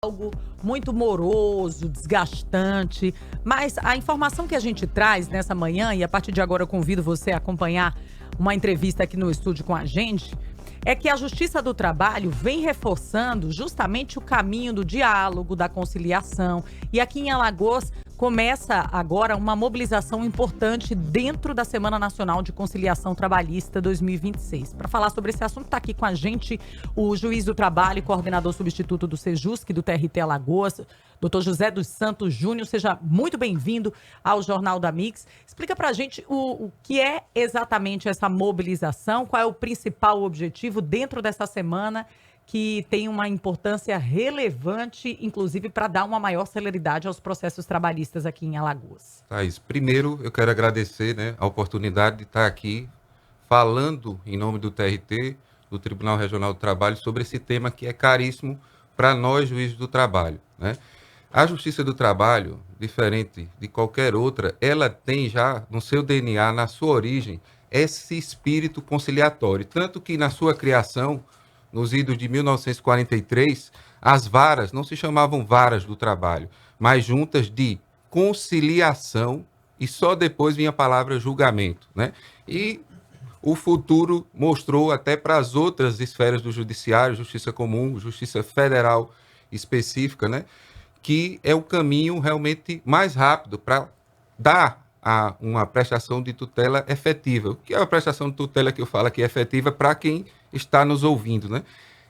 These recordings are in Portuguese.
algo muito moroso, desgastante, mas a informação que a gente traz nessa manhã, e a partir de agora eu convido você a acompanhar uma entrevista aqui no estúdio com a gente, é que a Justiça do Trabalho vem reforçando justamente o caminho do diálogo, da conciliação. E aqui em Alagoas começa agora uma mobilização importante dentro da Semana Nacional de Conciliação Trabalhista 2026. Para falar sobre esse assunto, está aqui com a gente o juiz do trabalho e coordenador substituto do Sejusc, do TRT Alagoas, Dr. José dos Santos Júnior. Seja muito bem-vindo ao Jornal da Mix. Explica para a gente o que é exatamente essa mobilização, qual é o principal objetivo dentro dessa semana que tem uma importância relevante, inclusive para dar uma maior celeridade aos processos trabalhistas aqui em Alagoas. Thaís, primeiro eu quero agradecer, a oportunidade de estar aqui falando em nome do TRT, do Tribunal Regional do Trabalho, sobre esse tema que é caríssimo para nós, juízes do trabalho, né? A Justiça do Trabalho, diferente de qualquer outra, ela tem já no seu DNA, na sua origem, esse espírito conciliatório. Tanto que na sua criação, nos idos de 1943, as varas não se chamavam varas do trabalho, mas juntas de conciliação, e só depois vinha a palavra julgamento, né? E o futuro mostrou até para as outras esferas do judiciário, justiça comum, justiça federal específica, né, que é o caminho realmente mais rápido para dar uma prestação de tutela efetiva. O que é a prestação de tutela que eu falo aqui efetiva para quem está nos ouvindo, né?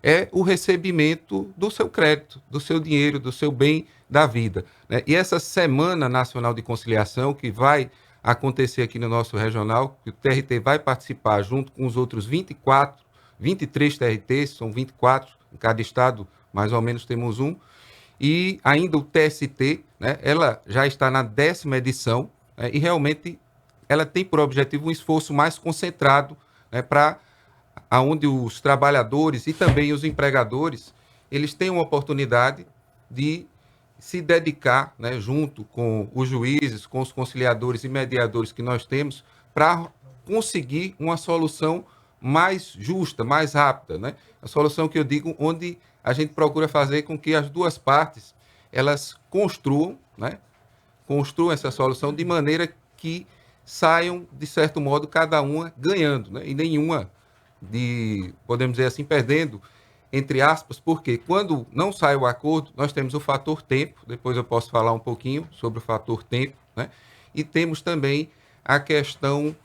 É o recebimento do seu crédito, do seu dinheiro, do seu bem da vida, né? E essa Semana Nacional de Conciliação, que vai acontecer aqui no nosso regional, que o TRT vai participar junto com os outros 23 TRTs, são 24 em cada estado, mais ou menos temos um, e ainda o TST, né, ela já está na 10ª edição, né, e realmente ela tem por objetivo um esforço mais concentrado, né, para onde os trabalhadores e também os empregadores, eles têm uma oportunidade de se dedicar, né, junto com os juízes, com os conciliadores e mediadores que nós temos, para conseguir uma solução mais justa, mais rápida, né? A solução que eu digo, onde a gente procura fazer com que as duas partes elas construam, né? Construam essa solução de maneira que saiam, de certo modo, cada uma ganhando, né? E nenhuma, podemos dizer assim, perdendo, entre aspas, porque quando não sai o acordo, nós temos o fator tempo, depois eu posso falar um pouquinho sobre o fator tempo, né? E temos também a questão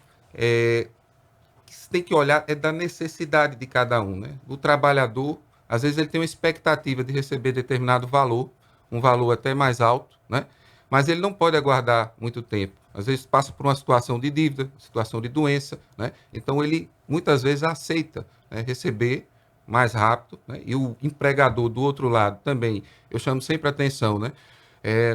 que se tem que olhar é da necessidade de cada um, né? O trabalhador, às vezes ele tem uma expectativa de receber determinado valor, um valor até mais alto, né? Mas ele não pode aguardar muito tempo. Às vezes passa por uma situação de dívida, situação de doença, né? Então ele muitas vezes aceita, né, receber mais rápido, né? E o empregador do outro lado também, eu chamo sempre a atenção, né?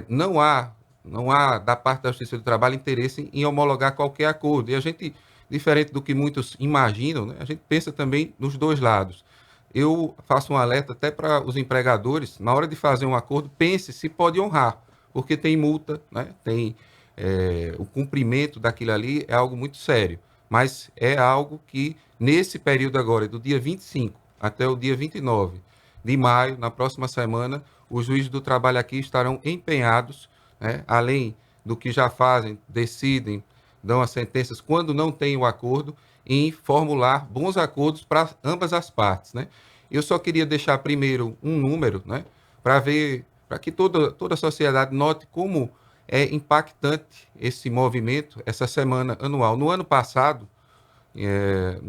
Não há da parte da Justiça do Trabalho interesse em homologar qualquer acordo. E a gente, diferente do que muitos imaginam, né, a gente pensa também nos dois lados. Eu faço um alerta até para os empregadores, na hora de fazer um acordo, pense se pode honrar, porque tem multa, né, tem o cumprimento daquilo ali é algo muito sério, mas é algo que, nesse período agora, do dia 25 até o dia 29 de maio, na próxima semana, os juízes do trabalho aqui estarão empenhados, né, além do que já fazem, decidem, dão as sentenças quando não tem o acordo, em formular bons acordos para ambas as partes, né? Eu só queria deixar primeiro um número, né, para que toda a sociedade note como é impactante esse movimento, essa semana anual. No ano passado,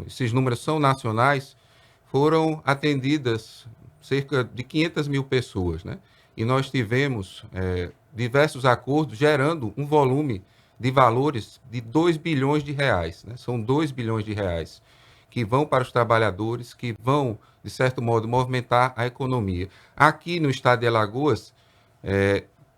esses números são nacionais, foram atendidas cerca de 500 mil pessoas, né? E nós tivemos diversos acordos gerando um volume de valores de 2 bilhões de reais, né? São 2 bilhões de reais que vão para os trabalhadores, que vão, de certo modo, movimentar a economia. Aqui no estado de Alagoas,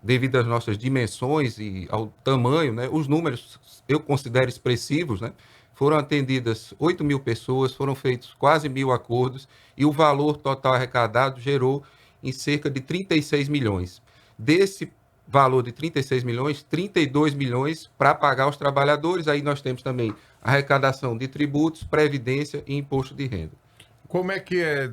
devido às nossas dimensões e ao tamanho, né, os números eu considero expressivos, né? Foram atendidas 8 mil pessoas, foram feitos quase 1.000 acordos e o valor total arrecadado gerou em cerca de 36 milhões. Desse valor de 36 milhões, 32 milhões para pagar os trabalhadores. Aí nós temos também arrecadação de tributos, previdência e imposto de renda. Como é que é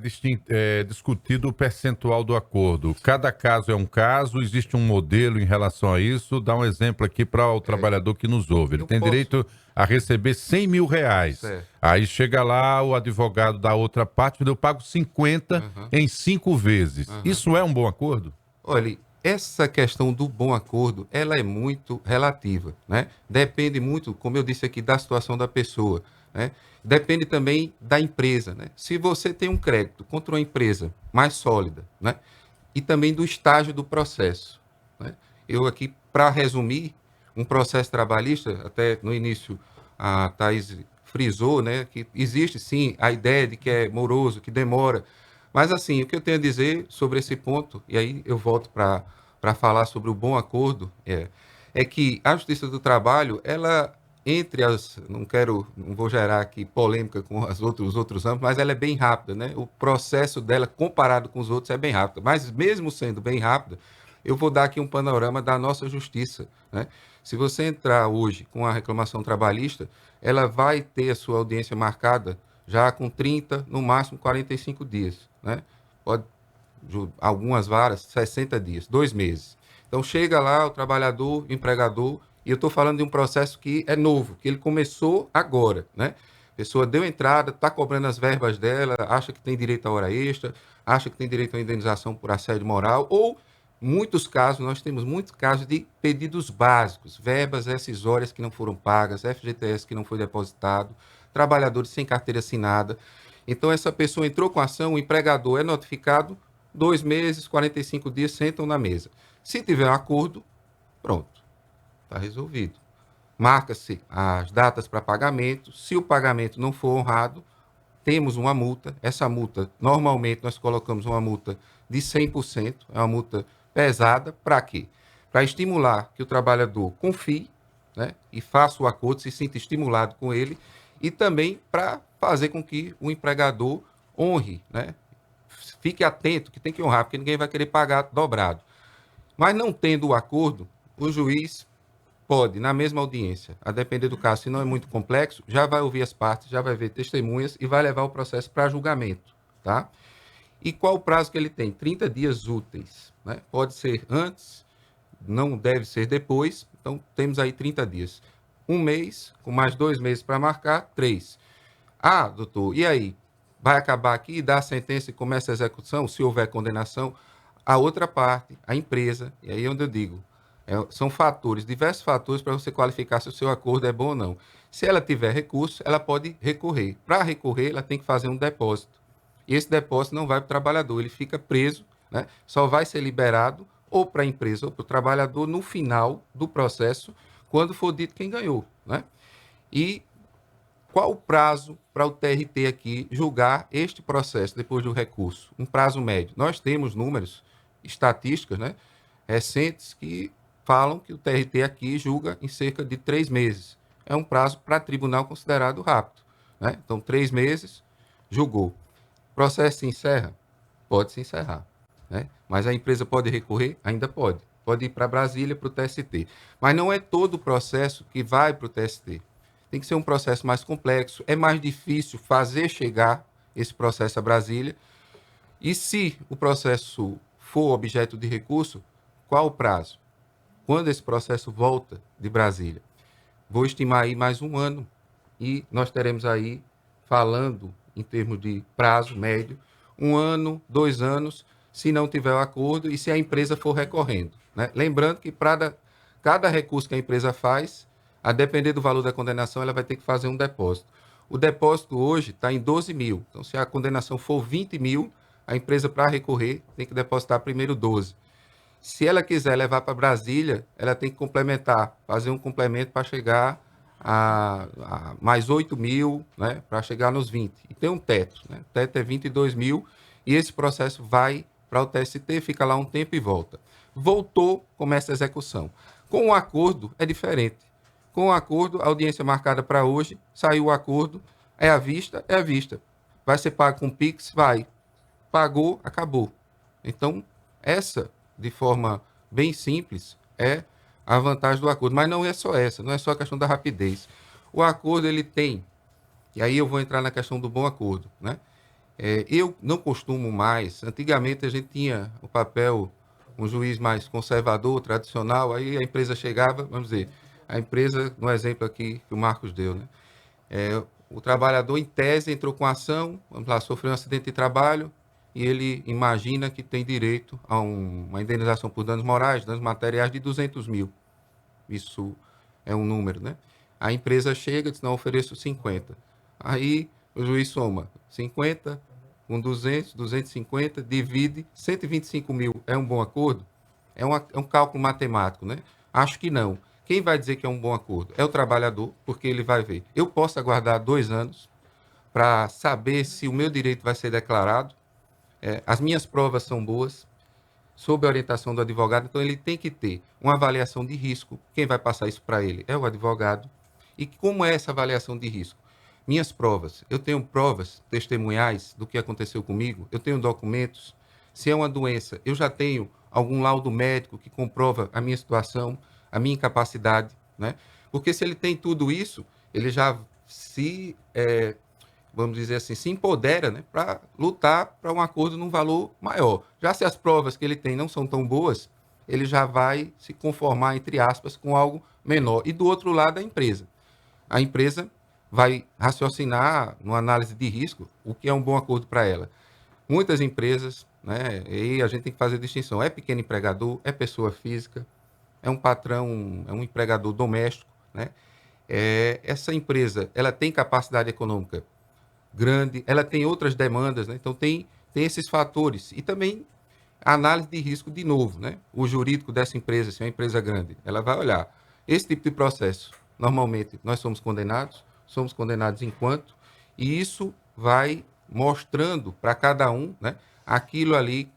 discutido o percentual do acordo? Cada caso é um caso, existe um modelo em relação a isso? Dá um exemplo aqui para o trabalhador que nos ouve. Ele Eu tem posso. direito a receber 100 mil reais. Certo. Aí chega lá o advogado da outra parte, eu pago 50 em 5 vezes. Isso é um bom acordo? Olha, essa questão do bom acordo, ela é muito relativa, né? Depende muito, como eu disse aqui, da situação da pessoa, né? Depende também da empresa, né? Se você tem um crédito contra uma empresa mais sólida, né? E também do estágio do processo, né? Eu aqui, para resumir, um processo trabalhista, até no início a Thaís frisou, né? Que existe sim a ideia de que é moroso, que demora, mas, assim, o que eu tenho a dizer sobre esse ponto, e aí eu volto para falar sobre o bom acordo, é que a Justiça do Trabalho, ela, entre as. Não vou gerar aqui polêmica com os outros âmbitos, mas ela é bem rápida, né? O processo dela, comparado com os outros, é bem rápido. Mas, mesmo sendo bem rápida, eu vou dar aqui um panorama da nossa justiça, né? Se você entrar hoje com a reclamação trabalhista, ela vai ter a sua audiência marcada já com 30, no máximo 45 dias, né? Pode, algumas varas, 60 dias, 2 meses. Então, chega lá o trabalhador, o empregador, e eu estou falando de um processo que é novo, que ele começou agora, né? A pessoa deu entrada, está cobrando as verbas dela, acha que tem direito à hora extra, acha que tem direito à indenização por assédio moral, ou muitos casos, nós temos muitos casos de pedidos básicos, verbas rescisórias que não foram pagas, FGTS que não foi depositado, trabalhadores sem carteira assinada. Então, essa pessoa entrou com a ação, o empregador é notificado, 2 meses, 45 dias, sentam na mesa. Se tiver um acordo, pronto, está resolvido. Marca-se as datas para pagamento. Se o pagamento não for honrado, temos uma multa. Essa multa, normalmente, nós colocamos uma multa de 100%, é uma multa pesada. Para quê? Para estimular que o trabalhador confie, né, e faça o acordo, se sinta estimulado com ele, e também para fazer com que o empregador honre, né? Fique atento que tem que honrar, porque ninguém vai querer pagar dobrado. Mas não tendo o acordo, o juiz pode, na mesma audiência, a depender do caso, se não é muito complexo, já vai ouvir as partes, já vai ver testemunhas e vai levar o processo para julgamento, tá? E qual o prazo que ele tem? 30 dias úteis, né? Pode ser antes, não deve ser depois, então temos aí 30 dias. 1 mês, com mais 2 meses para marcar, 3. Ah, doutor, e aí? Vai acabar aqui, dá a sentença e começa a execução, se houver condenação? A outra parte, a empresa, e aí é onde eu digo, são fatores, diversos fatores para você qualificar se o seu acordo é bom ou não. Se ela tiver recurso, ela pode recorrer. Para recorrer, ela tem que fazer um depósito. E esse depósito não vai para o trabalhador, ele fica preso, né? Só vai ser liberado ou para a empresa ou para o trabalhador no final do processo, quando for dito quem ganhou, né? E qual o prazo para o TRT aqui julgar este processo depois do recurso? Um prazo médio. Nós temos números, estatísticas, né, recentes que falam que o TRT aqui julga em cerca de 3 meses. É um prazo para tribunal considerado rápido, né? Então, 3 meses, julgou. O processo se encerra? Pode se encerrar, né? Mas a empresa pode recorrer? Ainda pode. Pode ir para Brasília, para o TST. Mas não é todo o processo que vai para o TST. Tem que ser um processo mais complexo, é mais difícil fazer chegar esse processo a Brasília. E se o processo for objeto de recurso, qual o prazo? Quando esse processo volta de Brasília? Vou estimar aí mais 1 ano e nós teremos aí, falando em termos de prazo médio, 1 ano, 2 anos, se não tiver o acordo e se a empresa for recorrendo, né? Lembrando que para cada recurso que a empresa faz, a depender do valor da condenação, ela vai ter que fazer um depósito. O depósito hoje está em 12 mil. Então, se a condenação for 20 mil, a empresa, para recorrer, tem que depositar primeiro 12. Se ela quiser levar para Brasília, ela tem que complementar, fazer um complemento para chegar a mais 8 mil, né, para chegar nos 20. E tem um teto, né? O teto é 22 mil e esse processo vai para o TST, fica lá um tempo e volta. Voltou, começa a execução. Com o acordo, é diferente. Com o acordo, a audiência marcada para hoje, saiu o acordo, é à vista, é à vista. Vai ser pago com Pix? Vai. Pagou, acabou. Então, essa, de forma bem simples, é a vantagem do acordo. Mas não é só essa, não é só a questão da rapidez. O acordo, ele tem, e aí eu vou entrar na questão do bom acordo, né? Eu não costumo mais. Antigamente a gente tinha o papel, um juiz mais conservador, tradicional, aí a empresa chegava, vamos dizer, a empresa, no exemplo aqui que o Marcos deu, né? O trabalhador, em tese, entrou com ação, vamos lá, sofreu um acidente de trabalho e ele imagina que tem direito a uma indenização por danos morais, danos materiais de 200 mil. Isso é um número, né? A empresa chega e diz, não, ofereço 50. Aí o juiz soma 50 com 200, 250, divide, 125 mil é um bom acordo? É um cálculo matemático, né? Acho que não. Quem vai dizer que é um bom acordo? É o trabalhador, porque ele vai ver. Eu posso aguardar 2 anos para saber se o meu direito vai ser declarado. As minhas provas são boas, sob a orientação do advogado, então ele tem que ter uma avaliação de risco. Quem vai passar isso para ele é o advogado. E como é essa avaliação de risco? Minhas provas. Eu tenho provas testemunhais do que aconteceu comigo, eu tenho documentos. Se é uma doença, eu já tenho algum laudo médico que comprova a minha situação, a minha incapacidade, né? Porque se ele tem tudo isso, ele já vamos dizer assim, se empodera, né, para lutar para um acordo num valor maior. Já se as provas que ele tem não são tão boas, ele já vai se conformar, entre aspas, com algo menor. E do outro lado, a empresa. A empresa vai raciocinar, numa análise de risco, o que é um bom acordo para ela. Muitas empresas, né, e a gente tem que fazer distinção, é pequeno empregador, é pessoa física, é um patrão, é um empregador doméstico, né? Essa empresa, ela tem capacidade econômica grande, ela tem outras demandas, né? Então tem esses fatores. E também a análise de risco de novo, né? O jurídico dessa empresa, se é uma empresa grande, ela vai olhar esse tipo de processo. Normalmente nós somos condenados enquanto, e isso vai mostrando para cada um, né, aquilo ali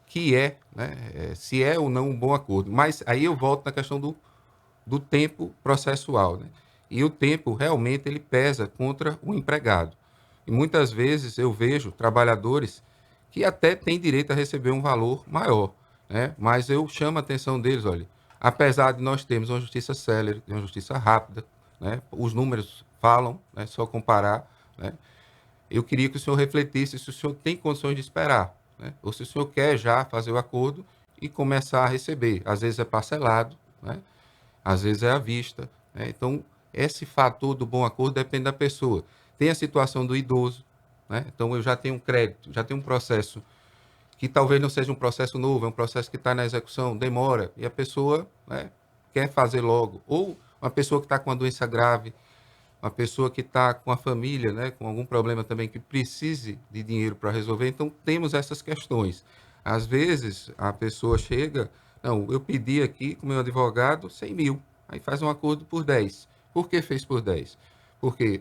que né, se é ou não um bom acordo. Mas aí eu volto na questão do tempo processual, né? E o tempo realmente ele pesa contra o empregado. E muitas vezes eu vejo trabalhadores que até têm direito a receber um valor maior, né? Mas eu chamo a atenção deles, olha, apesar de nós termos uma justiça célere, uma justiça rápida, né? Os números falam, né? Só comparar, né? Eu queria que o senhor refletisse se o senhor tem condições de esperar, né? Ou se o senhor quer já fazer o acordo e começar a receber. Às vezes é parcelado, né? Às vezes é à vista, né? Então, esse fator do bom acordo depende da pessoa. Tem a situação do idoso, né? Então, eu já tenho um crédito, já tenho um processo que talvez não seja um processo novo, é um processo que está na execução, demora, e a pessoa, né, quer fazer logo. Ou uma pessoa que está com uma doença grave, uma pessoa que está com a família, né, com algum problema também que precise de dinheiro para resolver. Então, temos essas questões. Às vezes, a pessoa chega, não, eu pedi aqui com o meu advogado 100 mil, aí faz um acordo por 10. Por que fez por 10? Porque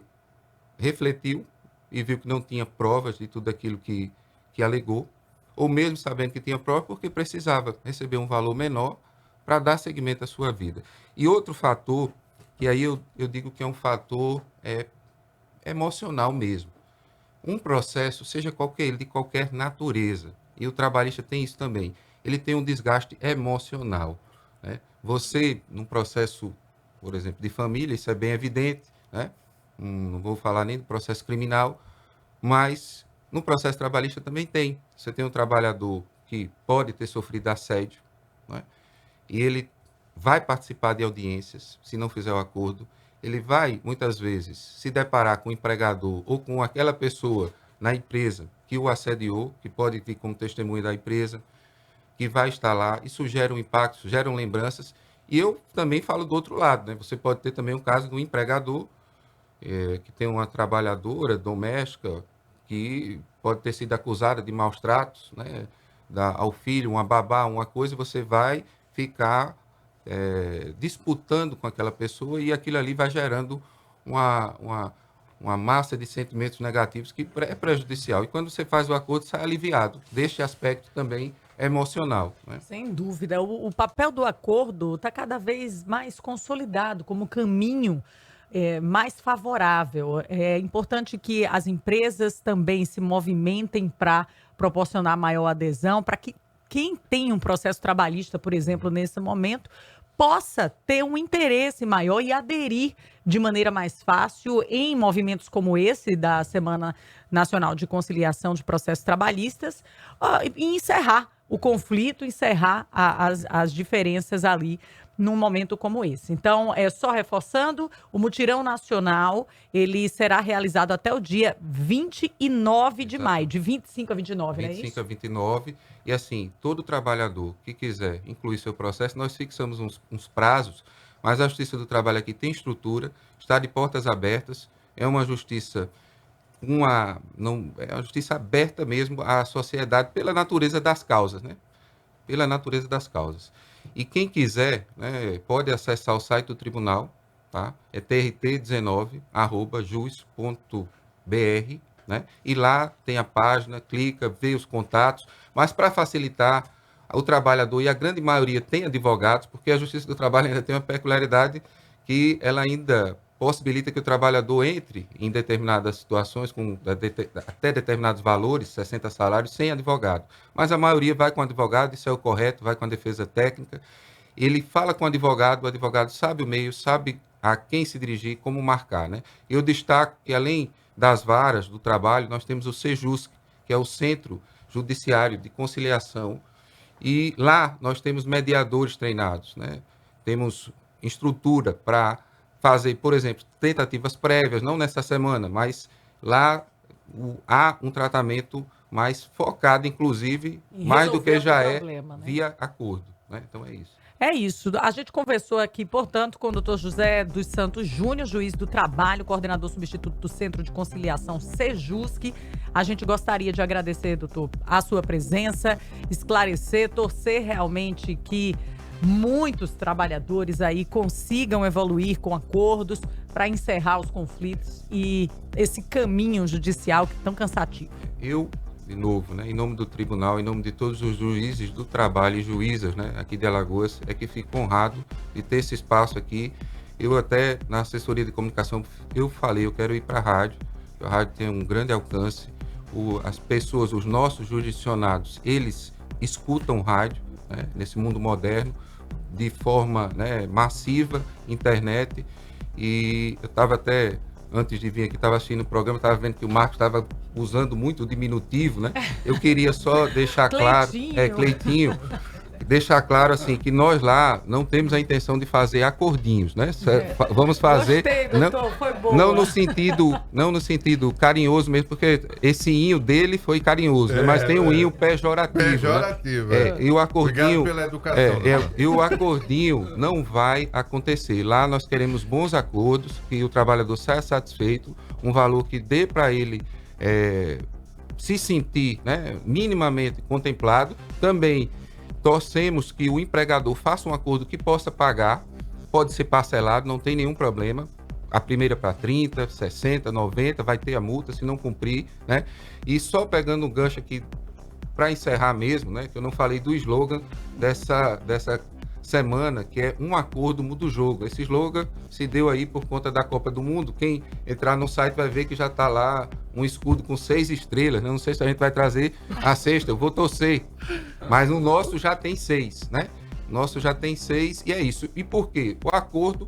refletiu e viu que não tinha provas de tudo aquilo que alegou, ou mesmo sabendo que tinha prova, porque precisava receber um valor menor para dar seguimento à sua vida. E outro fator, que aí eu digo que é um fator emocional mesmo. Um processo, seja qualquer de qualquer natureza, e o trabalhista tem isso também, ele tem um desgaste emocional, né? Você, num processo, por exemplo, de família, isso é bem evidente, né? Não vou falar nem do processo criminal, mas no processo trabalhista também tem. Você tem um trabalhador que pode ter sofrido assédio, né? E ele vai participar de audiências, se não fizer o acordo, ele vai, muitas vezes, se deparar com o empregador ou com aquela pessoa na empresa que o assediou, que pode vir como testemunha da empresa, que vai estar lá. Isso gera um impacto, geram lembranças. E eu também falo do outro lado, né? Você pode ter também um caso do empregador que tem uma trabalhadora doméstica que pode ter sido acusada de maus tratos, né? Ao filho, uma babá, uma coisa, você vai ficar disputando com aquela pessoa e aquilo ali vai gerando uma massa de sentimentos negativos que é prejudicial. E quando você faz o acordo, sai aliviado deste aspecto também emocional, né? Sem dúvida. O papel do acordo está cada vez mais consolidado como caminho mais favorável. É importante que as empresas também se movimentem para proporcionar maior adesão, para que quem tem um processo trabalhista, por exemplo, nesse momento, possa ter um interesse maior e aderir de maneira mais fácil em movimentos como esse da Semana Nacional de Conciliação de Processos Trabalhistas, e encerrar o conflito, encerrar as diferenças ali num momento como esse. Então, só reforçando, o Mutirão Nacional, ele será realizado até o dia 29 de maio, de 25 a 29, não é isso? 25 a 29, e assim, todo trabalhador que quiser incluir seu processo, nós fixamos uns prazos, mas a Justiça do Trabalho aqui tem estrutura, está de portas abertas, é uma justiça é uma justiça aberta mesmo à sociedade pela natureza das causas, né? Pela natureza das causas. E quem quiser, né, pode acessar o site do tribunal, tá? É trt19@jus.br, né? E lá tem a página, clica, vê os contatos, mas para facilitar o trabalhador, e a grande maioria tem advogados, porque a Justiça do Trabalho ainda tem uma peculiaridade que ela ainda possibilita que o trabalhador entre em determinadas situações com até determinados valores, 60 salários, sem advogado. Mas a maioria vai com advogado, isso é o correto, vai com a defesa técnica. Ele fala com o advogado sabe o meio, sabe a quem se dirigir, como marcar, né? Eu destaco que, além das varas do trabalho, nós temos o Sejusc, que é o Centro Judiciário de Conciliação, e lá nós temos mediadores treinados, né? Temos estrutura para fazer, por exemplo, tentativas prévias, não nessa semana, mas lá há um tratamento mais focado, inclusive, mais do que já problema, né? Via acordo, né? Então é isso. É isso. A gente conversou aqui, portanto, com o doutor José dos Santos Júnior, juiz do trabalho, coordenador substituto do Centro de Conciliação Sejusc. A gente gostaria de agradecer, doutor, a sua presença, esclarecer, torcer realmente que muitos trabalhadores aí consigam evoluir com acordos para encerrar os conflitos e esse caminho judicial que é tão cansativo. Eu, de novo, né, em nome do tribunal, em nome de todos os juízes do trabalho e juízas, né, aqui de Alagoas, é que fico honrado de ter esse espaço aqui. Eu até, na assessoria de comunicação, eu falei, eu quero ir para a rádio tem um grande alcance, as pessoas, os nossos jurisdicionados, eles escutam rádio, né, nesse mundo moderno, de forma, né, massiva, internet, e eu estava até, antes de vir aqui, estava assistindo o programa, estava vendo que o Marcos estava usando muito o diminutivo, né? Eu queria só deixar claro, Cleitinho, deixar claro assim que nós lá não temos a intenção de fazer acordinhos, né? Vamos fazer. Gostei, doutor, foi boa. Não no sentido carinhoso mesmo, porque esse inho dele foi carinhoso, né? Mas tem um inho pejorativo. Pejorativo, né? E o acordinho. Obrigado pela educação. E o acordinho não vai acontecer. Lá nós queremos bons acordos, que o trabalhador saia satisfeito, um valor que dê para ele se sentir, né, minimamente contemplado. Também torcemos que o empregador faça um acordo que possa pagar, pode ser parcelado, não tem nenhum problema. A primeira para 30, 60, 90, vai ter a multa se não cumprir, né? E só pegando um gancho aqui para encerrar mesmo, né, que eu não falei do slogan dessa semana, que é um acordo muda o jogo. Esse slogan se deu aí por conta da Copa do Mundo. Quem entrar no site vai ver que já está lá um escudo com 6 estrelas, né? Não sei se a gente vai trazer a sexta, eu vou torcer. Mas o nosso já tem 6, né? O nosso já tem 6 e é isso. E por quê? O acordo,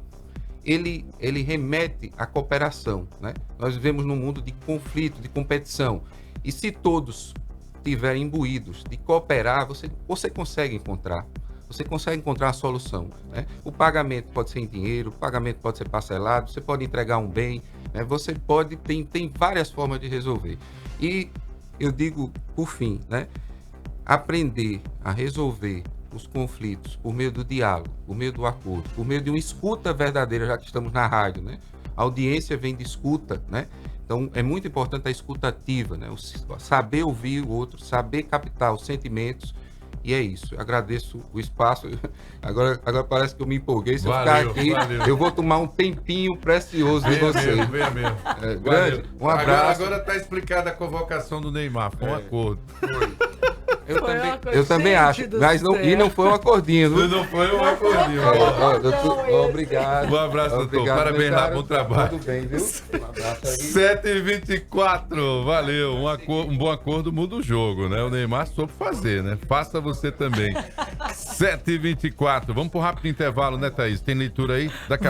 ele remete à cooperação, né? Nós vivemos num mundo de conflito, de competição. E se todos estiverem imbuídos de cooperar, você consegue encontrar. Você consegue encontrar a solução, né? O pagamento pode ser em dinheiro, o pagamento pode ser parcelado, você pode entregar um bem, né? Você pode, tem várias formas de resolver. E eu digo, por fim, né, aprender a resolver os conflitos por meio do diálogo, por meio do acordo, por meio de uma escuta verdadeira, já que estamos na rádio, né? A audiência vem de escuta, né? Então, é muito importante a escuta ativa, né? Saber ouvir o outro, saber captar os sentimentos. E é isso, eu agradeço o espaço. Agora parece que eu me empolguei. Se eu ficar aqui, eu vou tomar um tempinho precioso de vocês. Venha mesmo. Grande, um abraço. Agora está explicada a convocação do Neymar, foi um acordo. Eu também acho, mas não foi um acordinho. Não foi um acordinho. Obrigado. Um abraço, doutor. Parabéns lá, bom trabalho. Tudo bem, viu? Um abraço aí. 7h24, valeu. Um bom acordo muda o jogo, né? O Neymar soube fazer, né? Faça você também. 7h24. Vamos pro rápido intervalo, né, Thaís? Tem leitura aí? Daqui a